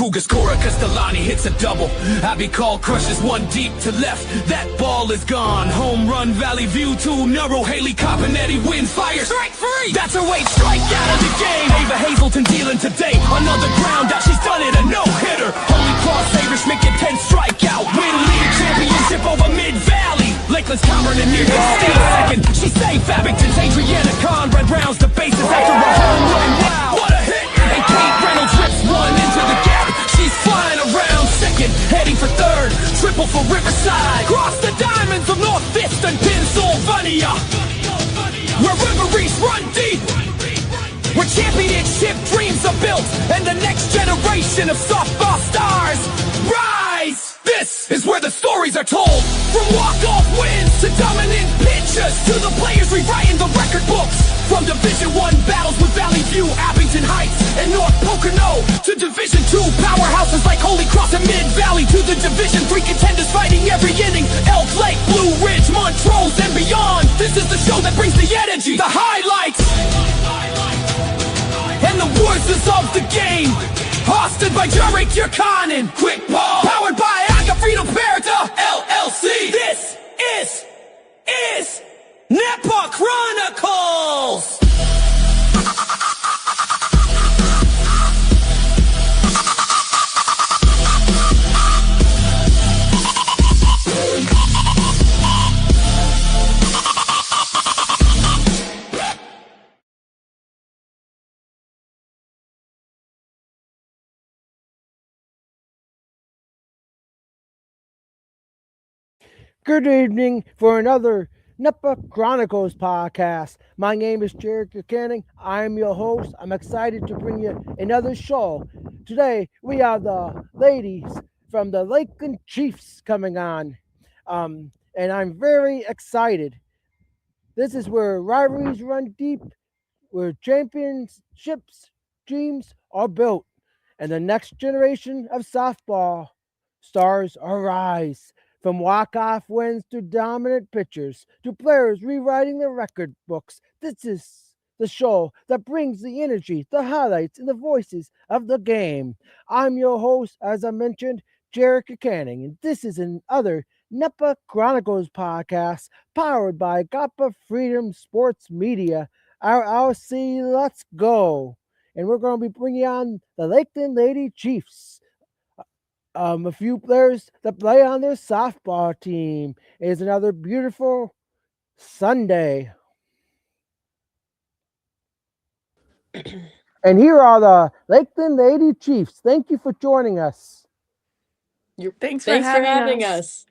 Cougars, Cora Castellani hits a double. Abby Call crushes one deep to left. That ball is gone. Home run, Valley View to Neuro. Haley Copanetti wins, fire, strike free. That's her weight, strike out of the game. Ava Hazelton dealing today. Another ground out, she's done it, a no-hitter. Holy Cross, Irish make it 10 strikeout. Win league championship over Mid-Valley. Lakeland's Cameron near the steal second. She's safe, Abington's Adriana Conrad rounds the bases after a home run. Wow, what a hit! And Kate Reynolds rips one into the gap. She's flying around second, heading for third. Triple for Riverside. Cross the diamonds of North Fifth and Pennsylvania, where River East run deep, where championship dreams are built, and the next generation of softball stars rise. This is where the stories are told. From walk-off wins to dominant pitchers, to the players rewriting the record books. From Division I battles with Valley View, Abington Heights, and North Pocono, to Division II powerhouses like Holy Cross and Mid-Valley, to the Division III contenders fighting every inning. Elk Lake, Blue Ridge, Montrose, and beyond. This is the show that brings the energy, the highlights, and the woods of the game. Hosted by Jarek Yurkanin. Quick ball. Powered by Agafredo Perta LLC. This is Nepa Chronicles. Good evening for another Nepa Chronicles podcast. My name is Jarek Canning. I'm your host. I'm excited to bring you another show. Today, we have the ladies from the Lakeland Chiefs coming on. And I'm very excited. This is where rivalries run deep, where championships dreams are built, and the next generation of softball stars arise. From walk-off wins to dominant pitchers to players rewriting the record books, this is the show that brings the energy, the highlights, and the voices of the game. I'm your host, as I mentioned, Jarek Canning, and this is another Nepa Chronicles podcast powered by Gapa Freedom Sports Media, LLC. Let's go. And we're going to be bringing on the Lakeland Lady Chiefs. A few players that play on their softball team. It's another beautiful Sunday. And here are the Lakeland Lady Chiefs. Thank you for joining us. Thanks for having us.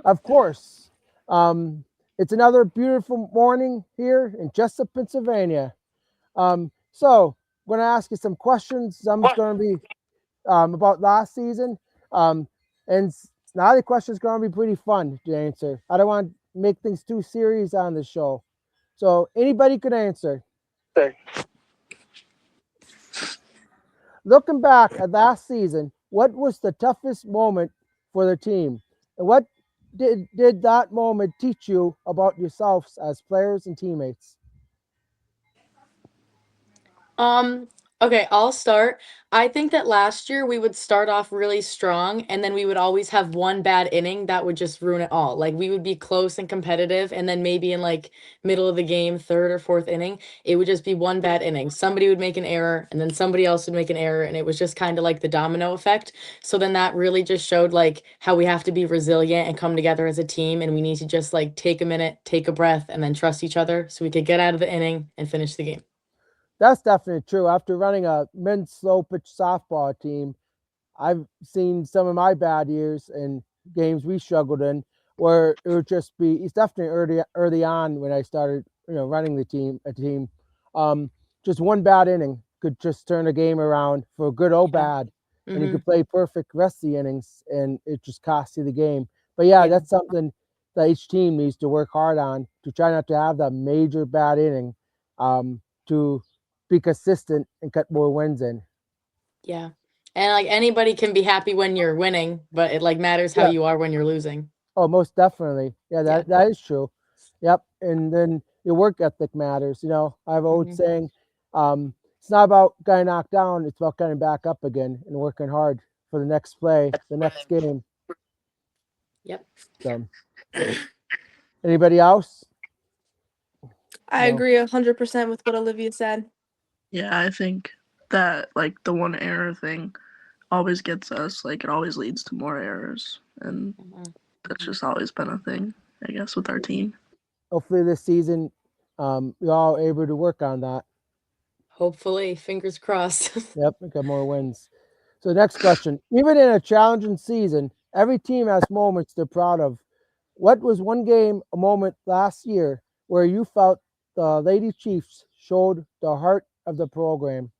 Of course. It's another beautiful morning here in Jessup, Pennsylvania. So I'm going to ask you some questions. Some is going to be about last season. And now the question is going to be pretty fun to answer. I don't want to make things too serious on the show. So anybody could answer. Okay. Looking back at last season, what was the toughest moment for the team? And what did that moment teach you about yourselves as players and teammates? Okay, I'll start. I think that last year we would start off really strong and then we would always have one bad inning that would just ruin it all. Like we would be close and competitive and then maybe in like middle of the game, third or fourth inning, it would just be one bad inning. Somebody would make an error and then somebody else would make an error and it was just kind of like the domino effect. So then that really just showed like how we have to be resilient and come together as a team and we need to just like take a minute, take a breath and then trust each other so we could get out of the inning and finish the game. That's definitely true. After running a men's slow pitch softball team, I've seen some of my bad years and games we struggled in where it would just be, it's definitely early on when I started, running a team. Just one bad inning could just turn a game around for good or bad. And you could play perfect rest of the innings and it just costs you the game. But yeah, that's something that each team needs to work hard on to try not to have that major bad inning to be consistent and cut more wins in. Yeah. And like anybody can be happy when you're winning, but it like matters how you are when you're losing. Oh, most definitely. Yeah, that is true. Yep. And then your work ethic matters. I have an old saying, it's not about getting knocked down. It's about getting back up again and working hard for the next play, the next game. Yep. So, anybody else? I No. agree 100% with what Olivia said. Yeah, I think that like the one error thing always gets us. Like it always leads to more errors, and that's just always been a thing, I guess, with our team. Hopefully this season, you're all able to work on that. Hopefully, fingers crossed. Yep, and get more wins. So next question. Even in a challenging season, every team has moments they're proud of. What was one game, a moment last year where you felt the Lady Chiefs showed the heart of the program?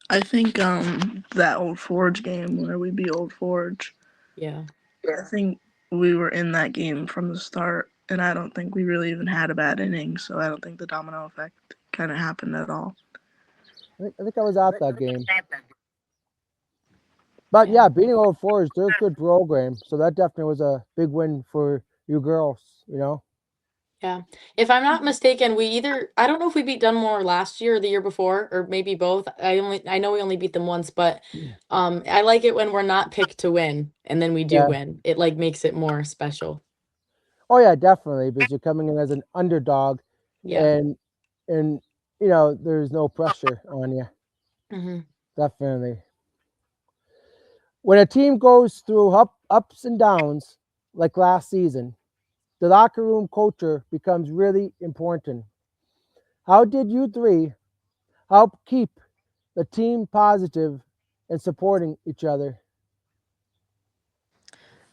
I think that Old Forge game where we beat Old Forge. Yeah. I think we were in that game from the start, and I don't think we really even had a bad inning, so I don't think the domino effect kind of happened at all. I think I was at that game. But yeah, beating Old Forge, they're a good program. So that definitely was a big win for you girls, you know? Yeah. If I'm not mistaken, I don't know if we beat Dunmore last year or the year before, or maybe both. I know we only beat them once, but I like it when we're not picked to win and then we do Yeah. win. It like makes it more special. Oh yeah, definitely, because you're coming in as an underdog Yeah. and you know, there's no pressure on you. Hmm. Definitely. When a team goes through ups and downs like last season, the locker room culture becomes really important. How did you three help keep the team positive and supporting each other?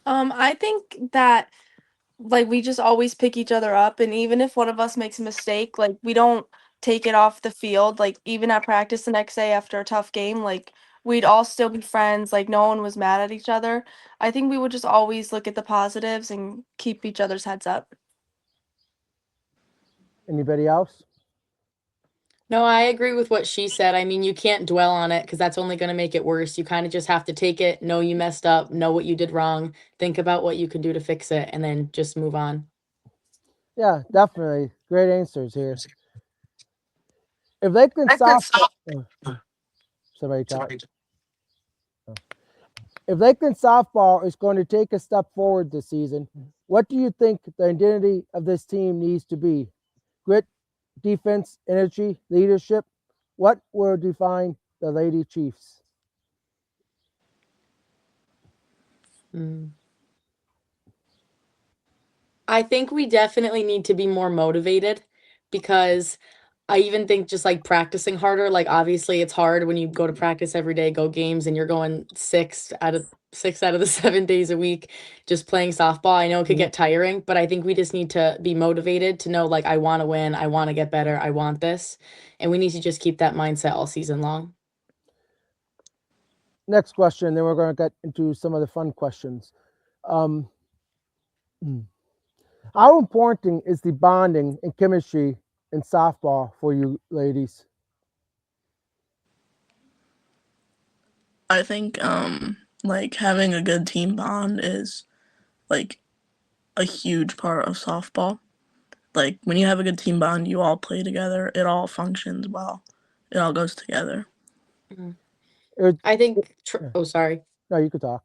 I think that like we just always pick each other up, and even if one of us makes a mistake, like we don't take it off the field. Like even at practice the next day after a tough game, like we'd all still be friends, like no one was mad at each other. I think we would just always look at the positives and keep each other's heads up. Anybody else? No, I agree with what she said. I mean, you can't dwell on it because that's only going to make it worse. You kind of just have to take it, know you messed up, know what you did wrong, think about what you can do to fix it, and then just move on. Yeah, definitely. Great answers here. If Lakeland softball, somebody talk. If Lakeland softball is going to take a step forward this season, what do you think the identity of this team needs to be? Grit, defense, energy, leadership? What will define the Lady Chiefs? I think we definitely need to be more motivated because I even think just like practicing harder, like obviously it's hard when you go to practice every day, go games, and you're going 6 out of the 7 days a week just playing softball. I know it could get tiring, but I think we just need to be motivated to know like I want to win, I want to get better, I want this. And we need to just keep that mindset all season long. Next question, then we're going to get into some of the fun questions. Um, how important is the bonding and chemistry in softball for you ladies? I think like having a good team bond is like a huge part of softball. Like when you have a good team bond, you all play together. It all functions well. It all goes together. I think, Yeah. oh, sorry. No, you could talk.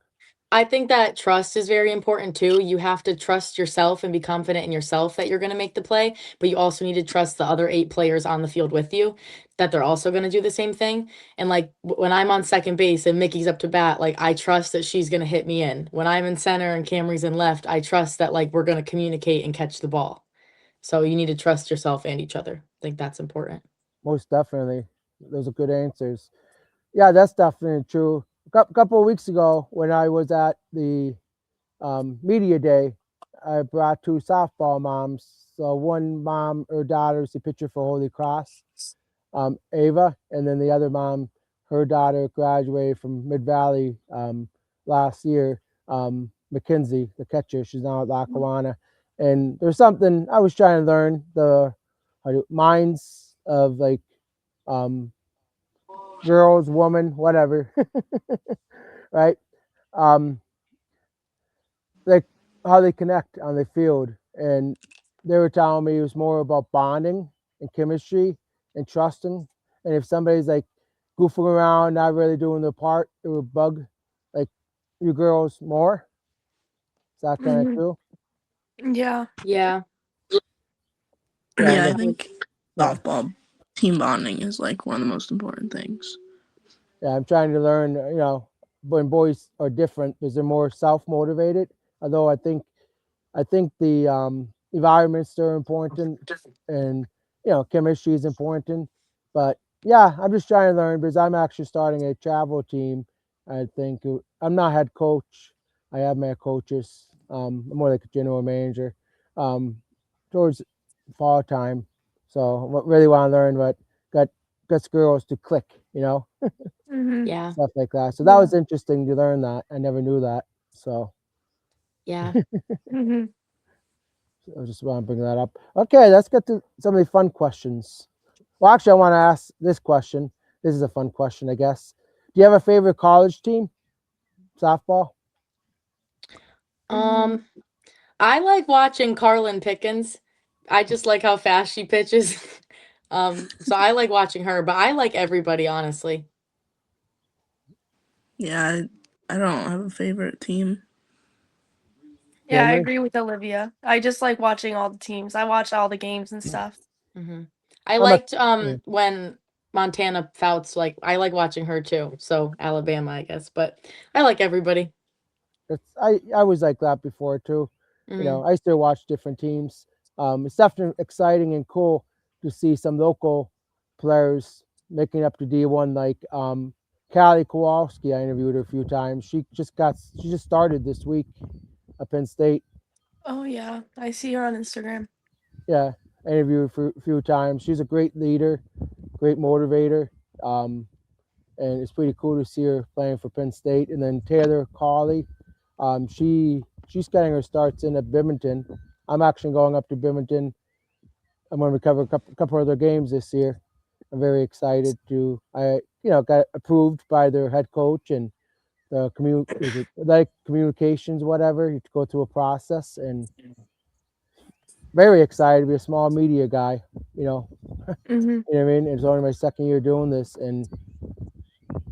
I think that trust is very important too. You have to trust yourself and be confident in yourself that you're going to make the play, but you also need to trust the other 8 players on the field with you that they're also going to do the same thing. And like when I'm on second base and Mickey's up to bat, like I trust that she's going to hit me in. When I'm in center and Camry's in left, I trust that like we're going to communicate and catch the ball. So you need to trust yourself and each other. I think that's important. Most definitely. Those are good answers. Yeah, that's definitely true. A couple of weeks ago, when I was at the media day, I brought 2 softball moms. So one mom, her daughter's a pitcher for Holy Cross, Ava, and then the other mom, her daughter graduated from Mid Valley last year, Mackenzie, the catcher. She's now at Lackawanna. And there's something I was trying to learn the minds of like girls, woman, whatever, right? Um, like how they connect on the field, and they were telling me it was more about bonding and chemistry and trusting. And if somebody's like goofing around, not really doing their part, it would bug like you girls more. Is that kind of Mhm. true? Yeah. Yeah. Yeah, Yeah, I like think yeah, softball team bonding is like one of the most important things. yeah. I'm trying to learn. When boys are different because they're more self motivated. Although I think the environments are important, and chemistry is important. But yeah, I'm just trying to learn because I'm actually starting a travel team. I think I'm not head coach. I have my coaches. I'm more like a general manager. Um, Towards fall time, so really want to learn what got gets girls to click. Mhm. Yeah. Stuff like that. So that Yeah. was interesting to learn that. I never knew that. So Yeah. Mhm. I just want to bring that up. Okay, let's get to some of the fun questions. Well, actually, I want to ask this question. This is a fun question, I guess. Do you have a favorite college team? Softball? Mhm. Um, I like watching Carlin Pickens. I just like how fast she pitches. So I like watching her, but I like everybody, honestly. Yeah, I don't have a favorite team. Yeah, I Family? agree with Olivia. I just like watching all the teams. I watch all the games and stuff. Hmm. I I'm a liked yeah, when Montana Fouts, like I like watching her too. So Alabama, I guess, but I like everybody. I was like that before too. Hmm. I still watch different teams. It's definitely exciting and cool to see some local players making up to D1 like Callie Kowalski. I interviewed her a few times. She just started this week at Penn State. Oh yeah, I see her on Instagram. Yeah, I interviewed her a few times. She's a great leader, great motivator. Um, and it's pretty cool to see her playing for Penn State. And then Taylor Cawley, she's getting her starts in at Bimington. I'm actually going up to Bimington. I'm going to cover a couple other games this year. I'm very excited to. I got approved by their head coach and the is it like communications whatever. You have to go through a process and very excited to be a small media guy. You know, Mhm. you know what I mean. It's only my second year doing this, and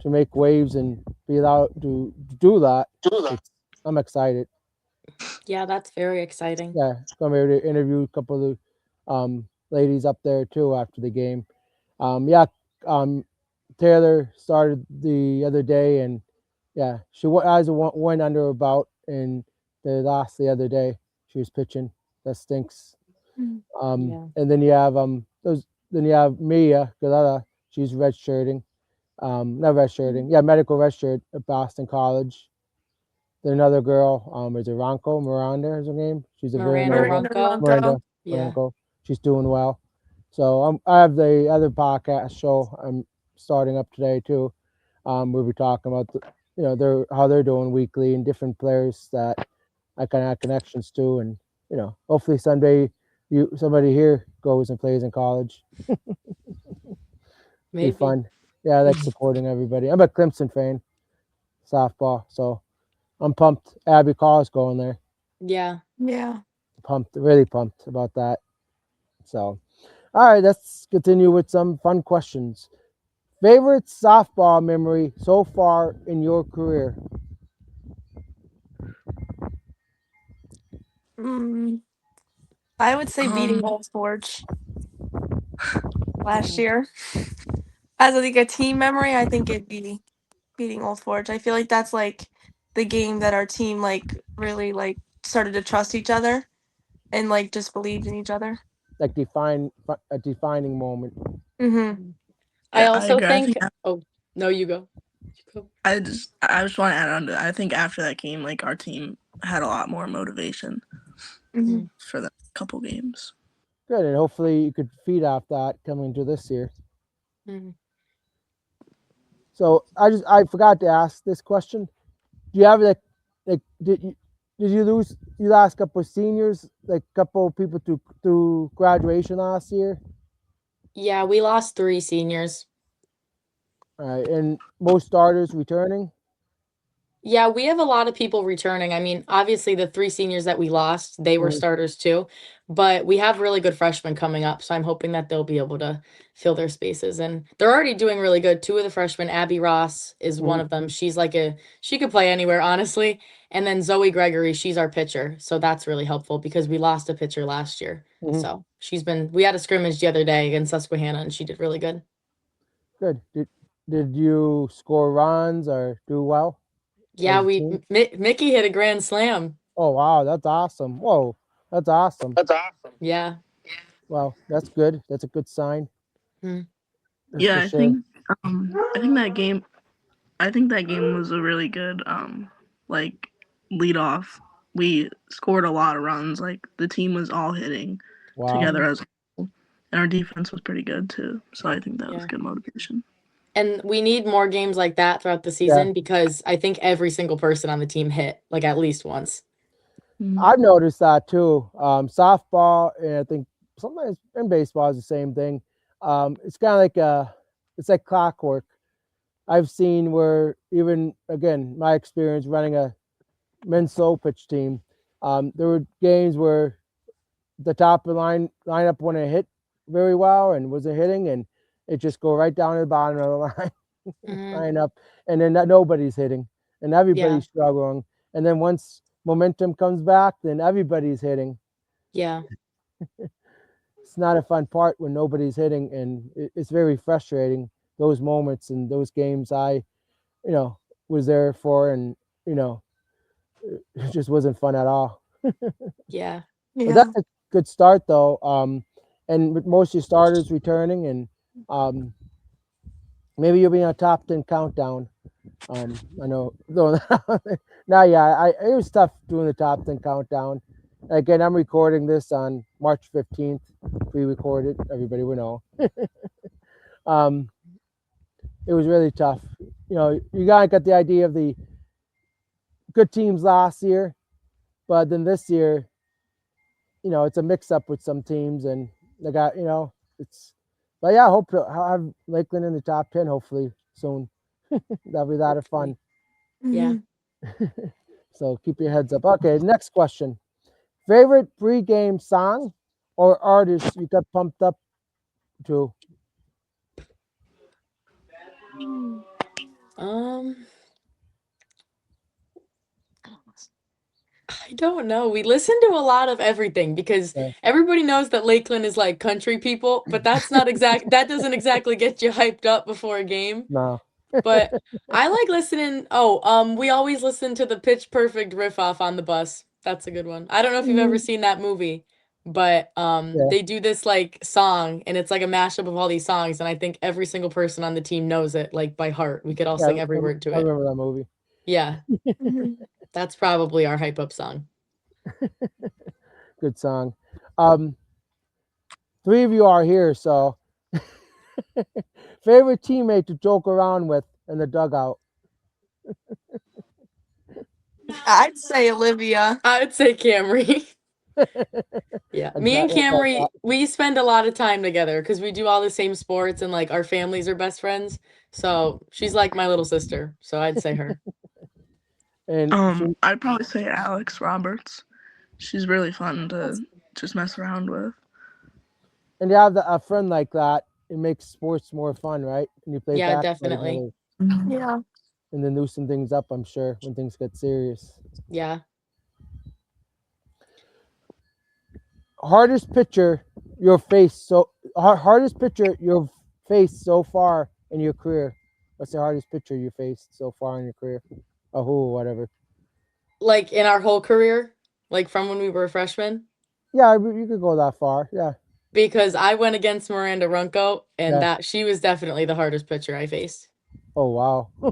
to make waves and be allowed to do that, it's I'm excited. Yeah, that's very exciting. Yeah, gonna be able to interview a couple of the ladies up there too after the game. Yeah, um, Taylor started the other day, and yeah, she has a one under her belt, and the lost the other day. She was pitching. That stinks. Mhm. Yeah. And then you have those. Then you have Mia Galetta. She's redshirting. Not redshirting. Yeah, medical redshirt at Boston College. Then another girl, is it Ronco Miranda is her name? She's a Miranda Villanova. Miranda Runco. Miranda Ronco. Yeah. Ronco. She's doing well. So I have the other podcast show I'm starting up today too. We'll be talking about their how they're doing weekly and different players that I can have connections to, and hopefully someday somebody here goes and plays in college. Be Maybe. fun. Yeah, I like supporting everybody. I'm a Clemson fan, softball, so I'm pumped. Abby Carr's going there. Yeah. Yeah. Pumped, really pumped about that. So, all right, let's continue with some fun questions. Favorite softball memory so far in your career? Mm, I would say beating Um, Old Forge last year. As like a team memory, I think it'd be beating Old Forge. I feel like that's like the game that our team like really like started to trust each other and like just believed in each other. Like a defining moment. Mhm. Mhm. I yeah, I also agree. I think, think oh, no, you go. You go. I just want to add on to that. I think after that game, like our team had a lot more motivation Mhm. Mm, for the couple games. Good, and hopefully you could feed off that coming to this year. mm. So I forgot to ask this question. Do you have like did you lose you last couple of seniors, like a couple of people to graduation last year? Yeah, we lost 3 seniors. All right, and most starters returning. Yeah, we have a lot of people returning. I mean, obviously the 3 seniors that we lost, they were Mhm. starters too. but we have really good freshmen coming up, so I'm hoping that they'll be able to fill their spaces. And they're already doing really good. Two of the freshmen, Abby Ross is one Mhm. of them. She's like she could play anywhere, honestly. And then Zoe Gregory, she's our pitcher. So that's really helpful because we lost a pitcher last year. Mhm. So we had a scrimmage the other day against Susquehanna and she did really good. Good. Did you score runs or do well Yeah, as a team? Mickey hit a grand slam. Oh wow, that's awesome. Whoa, that's awesome. Yeah. Wow, that's good. That's a good sign. Hmm. That's Yeah, for sure. I think that game was a really good like lead off. We scored a lot of runs. Like the team was all hitting Wow. together as a whole. And our defense was pretty good too. So I think that was Yeah. good motivation. And we need more games like that throughout the Yeah. season because I think every single person on the team hit like at least once. I've noticed that too. Softball and I think sometimes in baseball is the same thing. It's kind of it's like clockwork. I've seen where even again my experience running a men's slow pitch team, there were games where the top of the lineup when it hit very well and wasn't hitting, and it just go right down to the bottom of the line, Mhm. line up, and then nobody's hitting, and Yeah. everybody's struggling. And then once momentum comes back, then everybody's hitting. Yeah. It's not a fun part when nobody's hitting, and it's very frustrating. Those moments and those games, you know, was there for, and you know, it just wasn't fun at all. Yeah. But Yeah. that's a good start, though. And with most of your starters returning, and maybe you'll be on a top 10 countdown. I know, though. Now, yeah, it was tough doing the top 10 countdown. Again, I'm recording this on March 15th. Pre-recorded, everybody would know. um, it was really tough. You know, you gotta get the idea of the good teams last year, but then this year, you know, it's a mix-up with some teams, and they got, you know, it's. But yeah, I hope to have Lakeland in the top 10 hopefully soon. That'll be a lot of fun. Yeah. So keep your heads up. Okay, next question. Favorite pre-game song or artist you got pumped up to? Um I don't know. We listen to a lot of everything because Yeah, everybody knows that Lakeland is like country people, but that doesn't exactly get you hyped up before a game. no. But I like listening. We always listen to the Pitch Perfect riff off on the bus. That's a good one. I don't know if you've ever seen that movie, but Yeah, they do this like song and it's like a mashup of all these songs and I think every single person on the team knows it like by heart. We could all yeah. sing every word to I it. remember that movie. Yeah, that's probably our hype up song. Good song. Um, Three of you are here, so favorite teammate to joke around with in the dugout. I'd say Olivia. I would say Camry. Yeah, me and That's what I Camry, we spend a lot of time together because we do all the same sports and like our families are best friends. So she's like my little sister. So I'd say her. and she, I'd probably say Alex Roberts. She's really fun to just mess around with. and you have a friend like that, it makes sports more fun, right? And you play Yeah, basketball definitely. together, Yeah. and then loosen things up. I'm sure when things get serious. Yeah. Hardest picture hardest picture you've faced so far in your career. What's the hardest picture you faced so far in your career? A who or whatever. Like in our whole career, like from when we were freshmen, Yeah, you could go that far. Yeah, because I went against Miranda Runco and yeah. that she was definitely the hardest pitcher I faced. Oh wow, I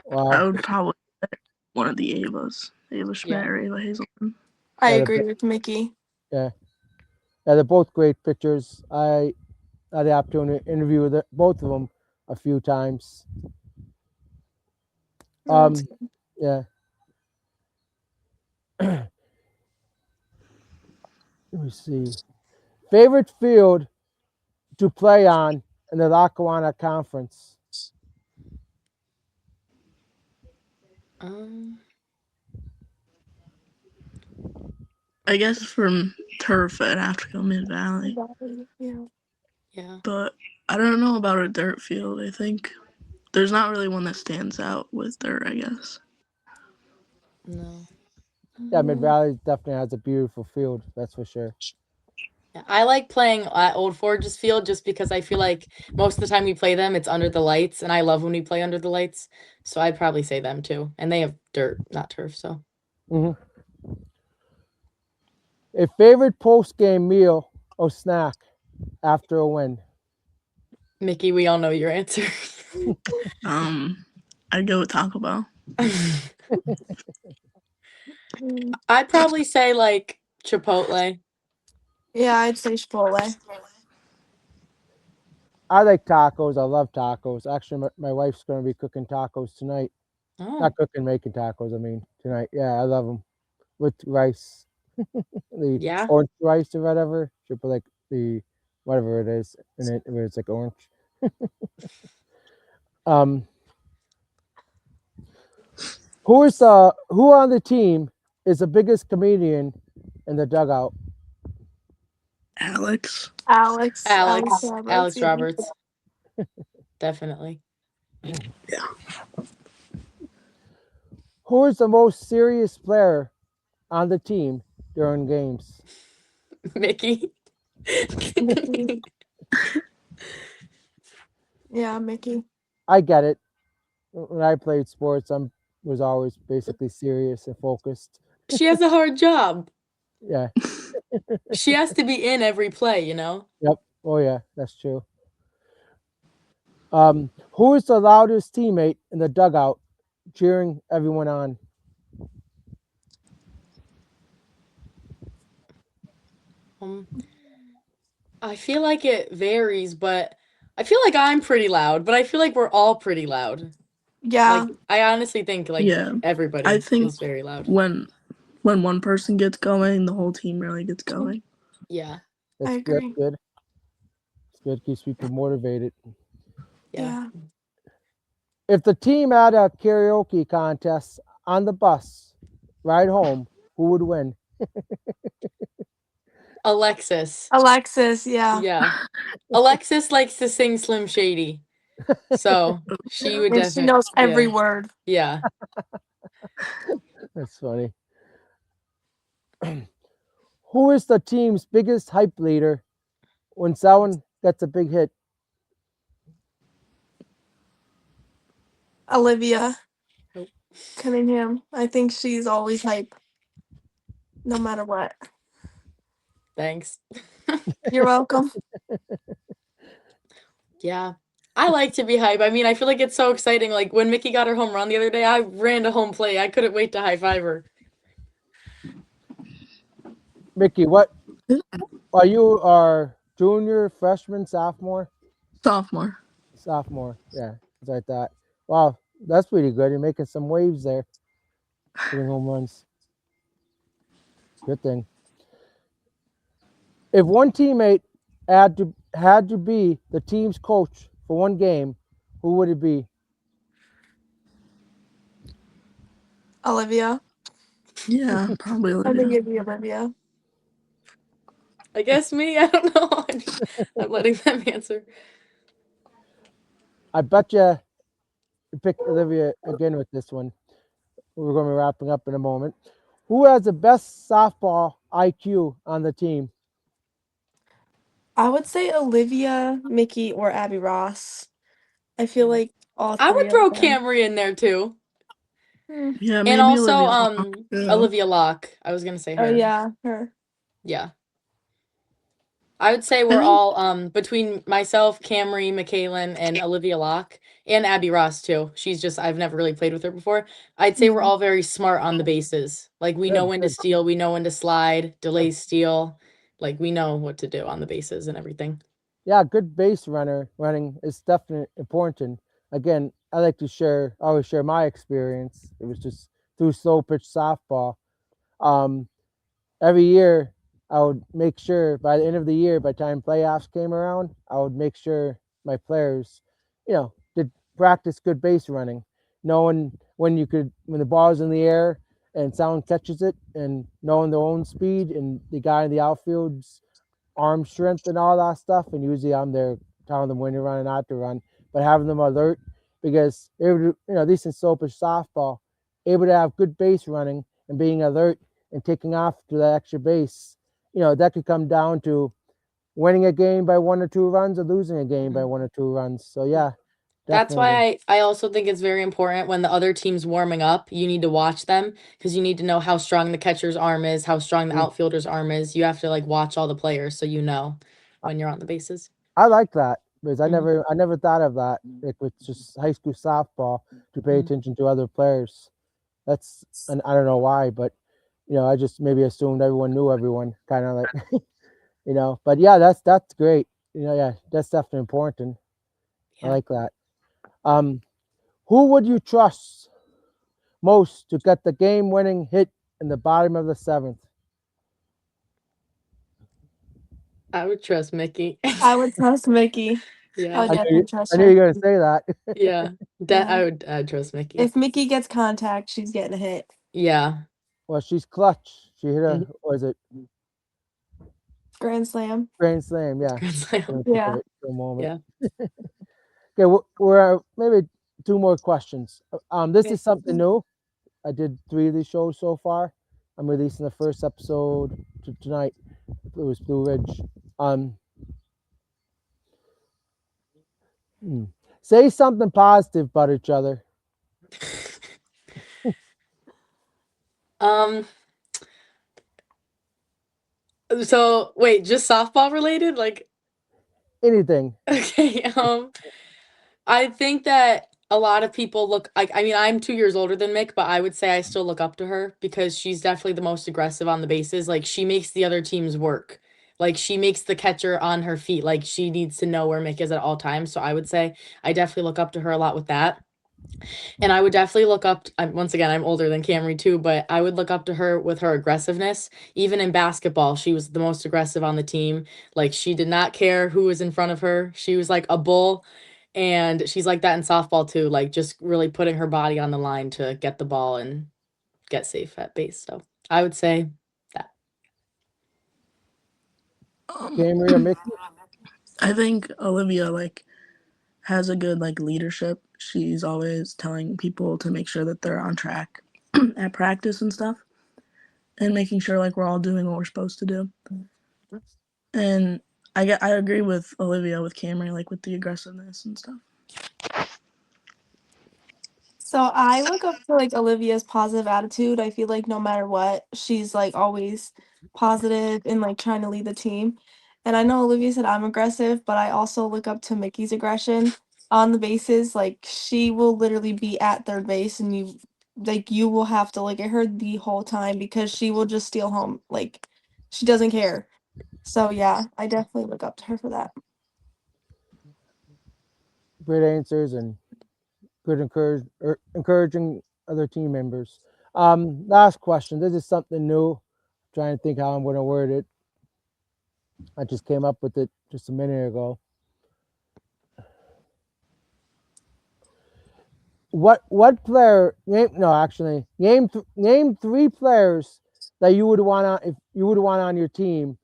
wow. would probably say one of the Avas. Ava Schmidt Yeah. or Ava Hazelton. I Yeah, agree with Mickey. yeah, yeah. They're both great pictures. I had the opportunity to interview with both of them a few times. That's Yeah. Let me see. Favorite field to play on in the Lackawanna Conference. Um I guess for turf, I'd have to go Mid Valley. Yeah. Yeah. But I don't know about a dirt field. I think there's not really one that stands out with dirt, I guess. No. Yeah, Mid Valley definitely has a beautiful field. That's for sure. Yeah, I like playing at Old Forge's field just because I feel like most of the time we play them, it's under the lights, and I love when we play under the lights. So I'd probably say them too. And they have dirt, not turf. So Hmm. A favorite post game meal or snack after a win? Mickey, we all know your answer. I'd go with Taco Bell. I'd probably say like Chipotle. Yeah, I'd say Chipotle. I like tacos. I love tacos. Actually, my wife's going to be cooking tacos tonight. Oh, Not cooking, making tacos. I mean, tonight. Yeah, I love them with rice, the yeah. orange rice or whatever. Should put like the whatever it is in it, where it's like orange. Um, who on the team is the biggest comedian in the dugout? Alex. Alex Roberts. Alex Yeah. Roberts. Definitely. Yeah. Who is the most serious player on the team during games? Mickey. Mickey. Yeah, Mickey. I get it. When I played sports, was always basically serious and focused. She has a hard job. Yeah. She has to be in every play, you know? Yep. Oh yeah, that's true. Who is the loudest teammate in the dugout, cheering everyone on? Um, I feel like it varies, but I feel like I'm pretty loud, but I feel like we're all pretty loud. Yeah. Like I honestly think like Yeah. I everybody think is very loud. when one person gets going, the whole team really gets going. Yeah. That's I agree. good. It's good. Keeps people motivated. Yeah. Yeah. If the team had a karaoke contest on the bus ride home, who would win? Alexis. Alexis, yeah. Yeah. Alexis likes to sing Slim Shady. So she would And she definitely, knows every yeah. word. Yeah. That's funny. Who is the team's biggest hype leader when someone gets a big hit? Olivia Nope. Cunningham. I think she's always hype, no matter what. Thanks. You're welcome. Yeah. I like to be hype. I mean, I feel like it's so exciting. Like when Mickey got her home run the other day, I ran to home plate. I couldn't wait to high five her. Mickey, what are you? Are junior, freshman, sophomore? Sophomore. Sophomore. Yeah, that's what I thought. Wow, that's pretty good. You're making some waves there, hitting home runs. Good thing. If one teammate had to be the team's coach for one game, who would it be? Olivia. Yeah, probably I think Olivia. it'd be Olivia. I guess me. I don't know. I'm letting them answer. I bet you pick Olivia again with this one. We're going to be wrapping up in a moment. Who has the best softball IQ on the team? I would say Olivia, Mickey, or Abby Ross. I feel like all I three would of throw them. Camry in there too. Yeah, And maybe also Olivia. Yeah. Olivia Locke. I was gonna say Oh her. yeah, her. Yeah. I would say we're think- all between myself, Camry, McKaylin, and Olivia Locke, and Abby Ross too. She's just I've never really played with her before. I'd say we're all very smart on the bases. Like we know when to steal, we know when to slide, delay steal. Like we know what to do on the bases and everything. Yeah, good base running is definitely important. Again, I like to always share my experience. It was just through slow pitch softball. Um, every year I would make sure by the end of the year, by the time playoffs came around, I would make sure my players, did practice good base running, knowing when the ball's in the air and someone catches it, and knowing their own speed and the guy in the outfield's arm strength and all that stuff, and usually I'm there telling them when to run and not to run, but having them alert because at least in Sopish softball, able to have good base running and being alert and taking off to that extra base, that could come down to winning a game by 1 or 2 runs or losing a game by 1 or 2 runs. So yeah, That's definitely. why I also think it's very important when the other team's warming up, you need to watch them because you need to know how strong the catcher's arm is, how strong the outfielder's arm is. You have to like watch all the players so you know when you're on the bases. I like that because I Mhm. never thought of that like with just high school softball to pay Mhm. attention to other players. And I don't know why, but I just maybe assumed everyone knew everyone, kind of like But yeah, that's great. Yeah, that's definitely important. I Yeah. like that. Um, who would you trust most to get the game-winning hit in the bottom of the seventh? I would trust Mickey. I would trust Mickey. I Yeah. would I knew, definitely trust I knew her. you were gonna say that. Yeah. That Yeah. I'd trust Mickey. If Mickey gets contact, she's getting a hit. Yeah. Well, she's clutch. She hit Mhm. a, was it Grand slam. grand slam? Yeah, Grand slam. couldn't think of Yeah. it for a moment. Yeah. Okay, we're maybe 2 more questions. This Okay. is something new. I did 3 of these shows so far. I'm releasing the first episode tonight. It was Blue Ridge. Um, Say something positive about each other. Um, so wait, just softball related? Like, Anything. okay, I think that a lot of people look like, I mean, I'm 2 years older than Mick, but I would say I still look up to her because she's definitely the most aggressive on the bases. Like, she makes the other teams work. Like, she makes the catcher on her feet. Like, she needs to know where Mick is at all times. So I would say I definitely look up to her a lot with that. And I would definitely look up, once again, I'm older than Camry too, but I would look up to her with her aggressiveness. Even in basketball, she was the most aggressive on the team. Like, she did not care who was in front of her. She was like a bull. And she's like that in softball too, like just really putting her body on the line to get the ball and get safe at base. So I would say that. Camry or Mickey? I think Olivia has a good leadership. She's always telling people to make sure that they're on track at practice and stuff, and making sure we're all doing what we're supposed to do. And I agree with Olivia with Camry with the aggressiveness and stuff. So I look up to Olivia's positive attitude. I feel like no matter what, she's always positive and trying to lead the team. And I know Olivia said I'm aggressive, but I also look up to Mickey's aggression on the bases. Like she will literally be at third base and you will have to look at her the whole time because she will just steal home. Like she doesn't care. So yeah, I definitely look up to her for that. Great answers and good encouraging other team members. Last question. This is something new. Trying to think how I'm going to word it. I just came up with it just a minute ago. What player? Name 3 players that you would want on if you would want on your team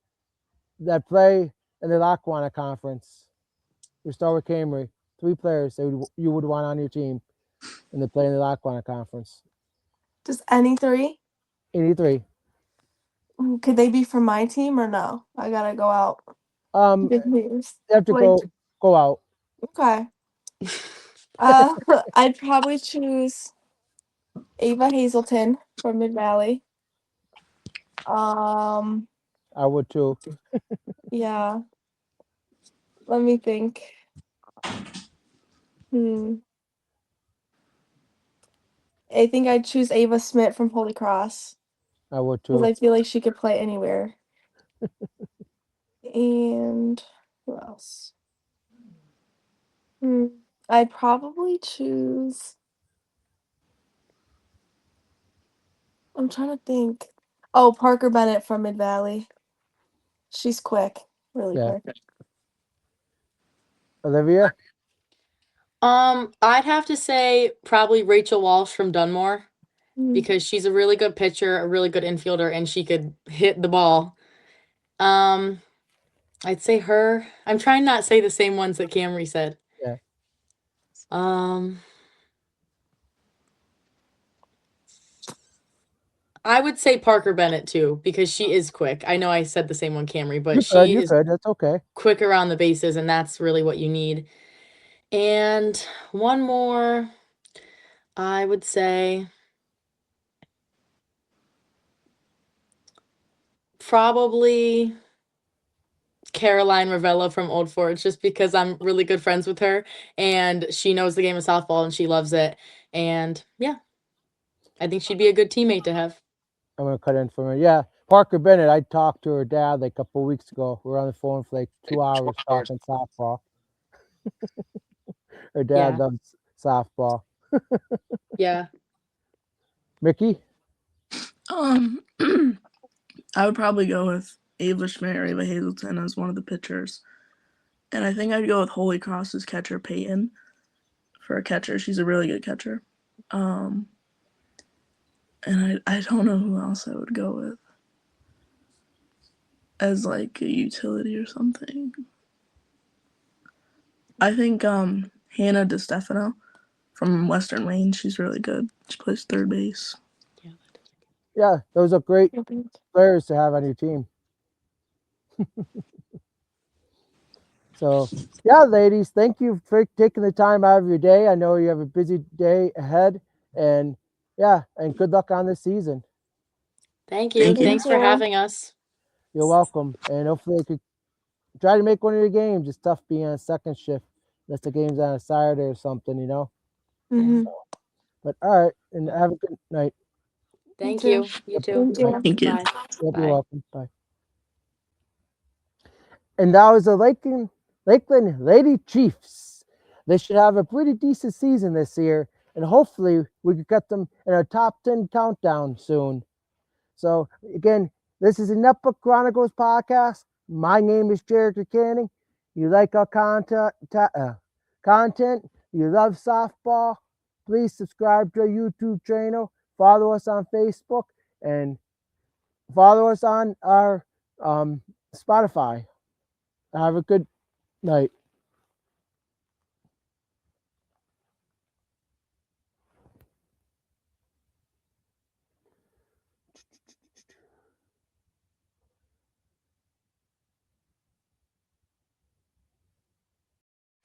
that play in the Lackawanna Conference. We start with Camry. 3 players that you would want on your team and they play in the Lackawanna Conference. Just any three? Any 3. Could they be from my team or no? I gotta go out. Um, Big news. you have to Like, go out. okay. I'd probably choose Ava Hazelton from Mid Valley. Um, I would too. yeah. Let me think. Hmm. I think I'd choose Ava Smith from Holy Cross I would because too. I feel like she could play anywhere. And who else? Hmm. I'd probably choose. I'm trying to think. Oh, Parker Bennett from Mid Valley. She's quick, really Yeah. quick. Olivia. I'd have to say probably Rachel Walsh from Dunmore. because she's a really good pitcher, a really good infielder, and she could hit the ball. I'd say her. I'm trying not to say the same ones that Camry said. Yeah. I would say Parker Bennett too, because she is quick. I know I said the same one, Camry, but You is could. That's okay. quick around the bases, and that's really what you need. And one more, I would say probably Caroline Ravella from Old Forge, just because I'm really good friends with her and she knows the game of softball and she loves it. And yeah, I think she'd be a good teammate to have. I'm gonna cut in for her. Yeah, Parker Bennett. I talked to her dad like a couple weeks ago. We were on the phone for like 2 hours talking softball. Her dad loves softball. Yeah. Mickey? I would probably go with Ava Schmidt or Ava Hazelton as one of the pitchers. And I think I'd go with Holy Cross's catcher, Peyton, for a catcher. She's a really good catcher. And I don't know who else I would go with as like a utility or something. I think Hannah DeStefano from Western Maine, she's really good. She plays third base. Yeah, those are great players to have on your team. So, yeah, ladies, thank you for taking the time out of your day. I know you have a busy day ahead, and yeah, and good luck on this season. Thank you. Thanks for having us. You're welcome, and hopefully you could try to make one of your games. It's tough being on a second shift. Unless the game's on a Saturday or something, you know. Mm-hmm. So, but all right, and have a good night. Thank you. You too. Thank you. Bye. Yep, Bye. you're welcome. Bye. And that was the Lakeland Lady Chiefs. They should have a pretty decent season this year, and hopefully we could get them in our top 10 countdown soon. So again, this is a Nepa Chronicles podcast. My name is Jared Canning. You like our content, you love softball, please subscribe to our YouTube channel, follow us on Facebook, and follow us on our Spotify. Have a good night.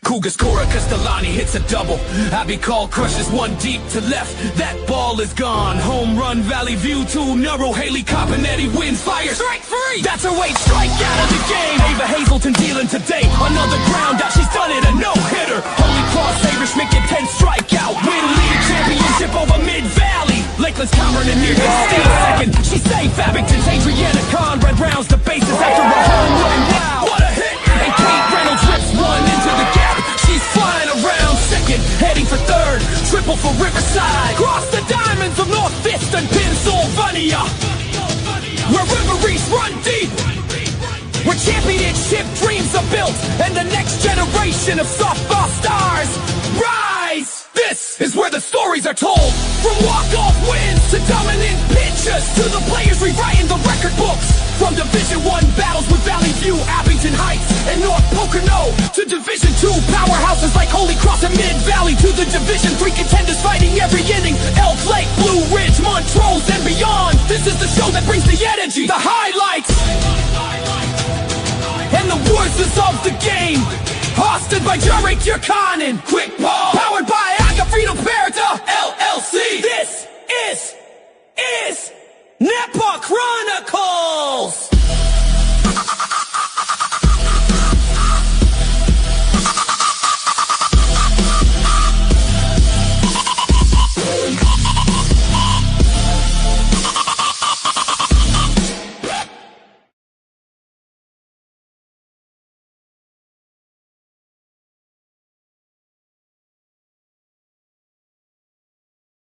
Cougars Cora Castellani hits a double. Abby Call crushes one deep to left. That ball is gone. Home run, Valley View, 2 narrow. Haley Copanetti wins, fire, strike free. That's her weight, strike out of the game. Ava Hazelton dealing today. Another ground out, she's done it, a no-hitter. Holy Cross, Ava Schmidt get 10 strikeout. Win league championship over Mid-Valley. Lakeland's Cameron and near steal second. She's safe, Abington's Adriana Conrad rounds the bases after a home run. Wow, what a hit. And Kate Reynolds rips one into the gap. She's flying around second, heading for third. Triple for Riverside. Cross the diamonds of North Fifth and Pennsylvania, where rivalries run deep, where championship dreams are built, and the next generation of softball stars rise. This is where the stories are told. From walk-off wins to dominant pitches, to the players rewriting the record books. From Division I battles with Valley View, Abington Heights, and North Pocono, to Division II powerhouses like Holy Cross and Mid-Valley, to the Division III contenders fighting every inning, Elk Lake, Blue Ridge, Montrose, and beyond. This is the show that brings the energy, the highlights, and the voices of the game. Hosted by Jarek Yurkanin, Quick Ball, powered by Agafrito Berta.